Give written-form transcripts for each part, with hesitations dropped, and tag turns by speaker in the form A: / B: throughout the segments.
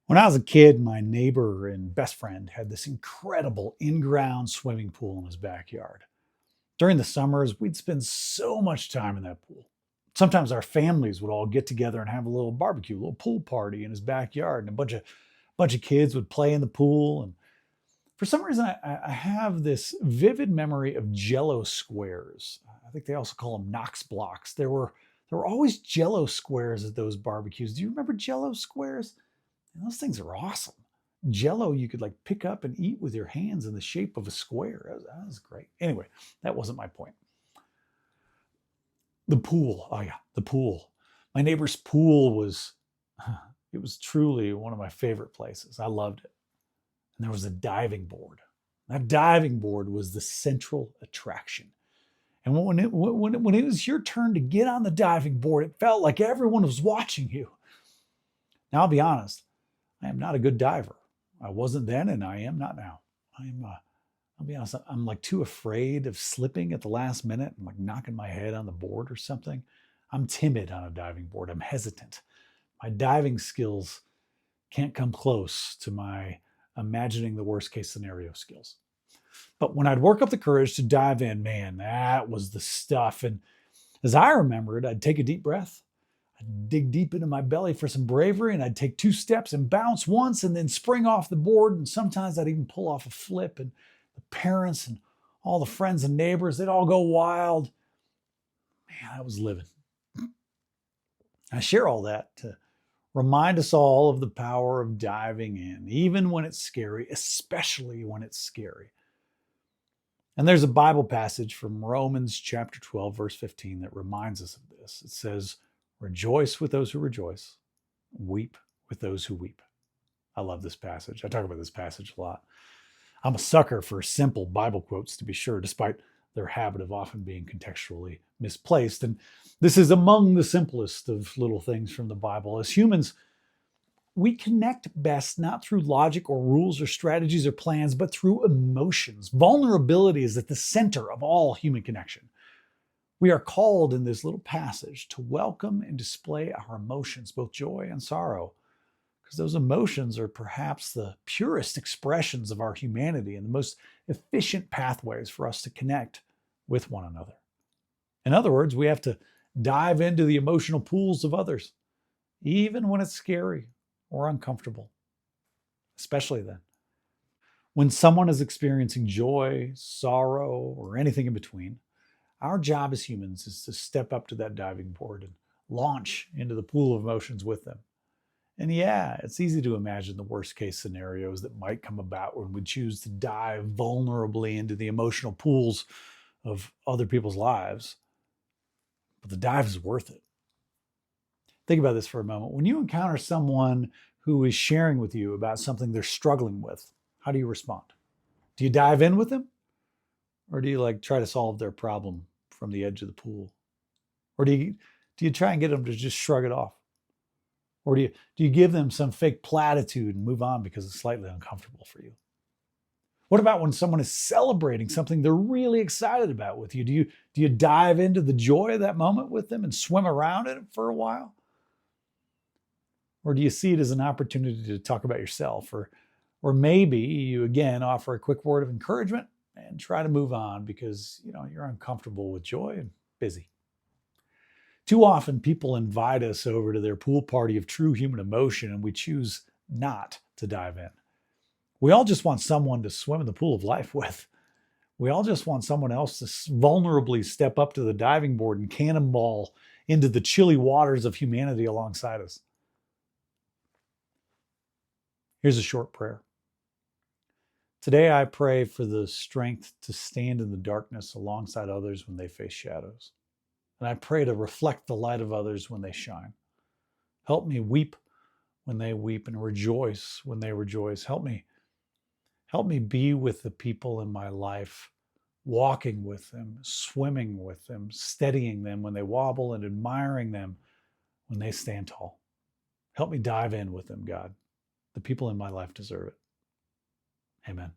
A: When I was a kid, my neighbor and best friend had this incredible in ground swimming pool in his backyard. During the summers, we'd spend so much time in that pool. Sometimes our families would all get together and have a little barbecue, a little pool party in his backyard, and a bunch of kids would play in the pool. And for some reason, I have this vivid memory of Jello squares. I think they also call them Knox blocks. There were always Jello squares at those barbecues. Do you remember Jello squares? And those things are awesome. Jello you could like pick up and eat with your hands in the shape of a square. That was great. Anyway, that wasn't my point. The pool. Oh yeah, the pool. My neighbor's pool was it was truly one of my favorite places. I loved it. And there was a diving board. That diving board was the central attraction. And when it was your turn to get on the diving board, it felt like everyone was watching you. Now, I'll be honest, I am not a good diver. I wasn't then, and I am not now. I'll be honest, I'm like too afraid of slipping at the last minute and like knocking my head on the board or something. I'm timid on a diving board. I'm hesitant. My diving skills can't come close to my imagining the worst case scenario skills. But when I'd work up the courage to dive in, man, that was the stuff. And as I remember it, I'd take a deep breath. I'd dig deep into my belly for some bravery, and I'd take two steps and bounce once and then spring off the board. And sometimes I'd even pull off a flip, and the parents and all the friends and neighbors, they'd all go wild. Man, I was living. I share all that to remind us all of the power of diving in, even when it's scary, especially when it's scary. And there's a Bible passage from Romans chapter 12, verse 15 that reminds us of this. It says, rejoice with those who rejoice, weep with those who weep. I love this passage. I talk about this passage a lot. I'm a sucker for simple Bible quotes, to be sure, despite their habit of often being contextually misplaced. And this is among the simplest of little things from the Bible. As humans, we connect best not through logic or rules or strategies or plans, but through emotions. Vulnerability is at the center of all human connection. We are called in this little passage to welcome and display our emotions, both joy and sorrow, because those emotions are perhaps the purest expressions of our humanity and the most efficient pathways for us to connect with one another. In other words, we have to dive into the emotional pools of others, even when it's scary or uncomfortable, especially then. When someone is experiencing joy, sorrow, or anything in between, our job as humans is to step up to that diving board and launch into the pool of emotions with them. And yeah, it's easy to imagine the worst case scenarios that might come about when we choose to dive vulnerably into the emotional pools of other people's lives. But the dive is worth it. Think about this for a moment. When you encounter someone who is sharing with you about something they're struggling with, how do you respond? Do you dive in with them? Or do you like try to solve their problem from the edge of the pool? Or do you try and get them to just shrug it off? Or do you give them some fake platitude and move on because it's slightly uncomfortable for you? What about when someone is celebrating something they're really excited about with you? Do you dive into the joy of that moment with them and swim around in it for a while? Or do you see it as an opportunity to talk about yourself? Or maybe you again offer a quick word of encouragement and try to move on because you're uncomfortable with joy and busy. Too often people invite us over to their pool party of true human emotion and we choose not to dive in. We all just want someone to swim in the pool of life with. We all just want someone else to vulnerably step up to the diving board and cannonball into the chilly waters of humanity alongside us. Here's a short prayer. Today I pray for the strength to stand in the darkness alongside others when they face shadows. And I pray to reflect the light of others when they shine. Help me weep when they weep and rejoice when they rejoice. Help me be with the people in my life, walking with them, swimming with them, steadying them when they wobble and admiring them when they stand tall. Help me dive in with them, God. The people in my life deserve it. Amen.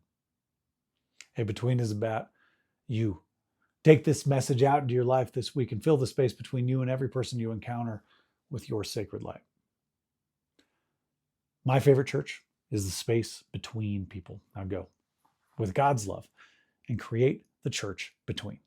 A: Hey, Between is about you. Take this message out into your life this week and fill the space between you and every person you encounter with your sacred light. My favorite church is the space between people. Now go with God's love and create the church between.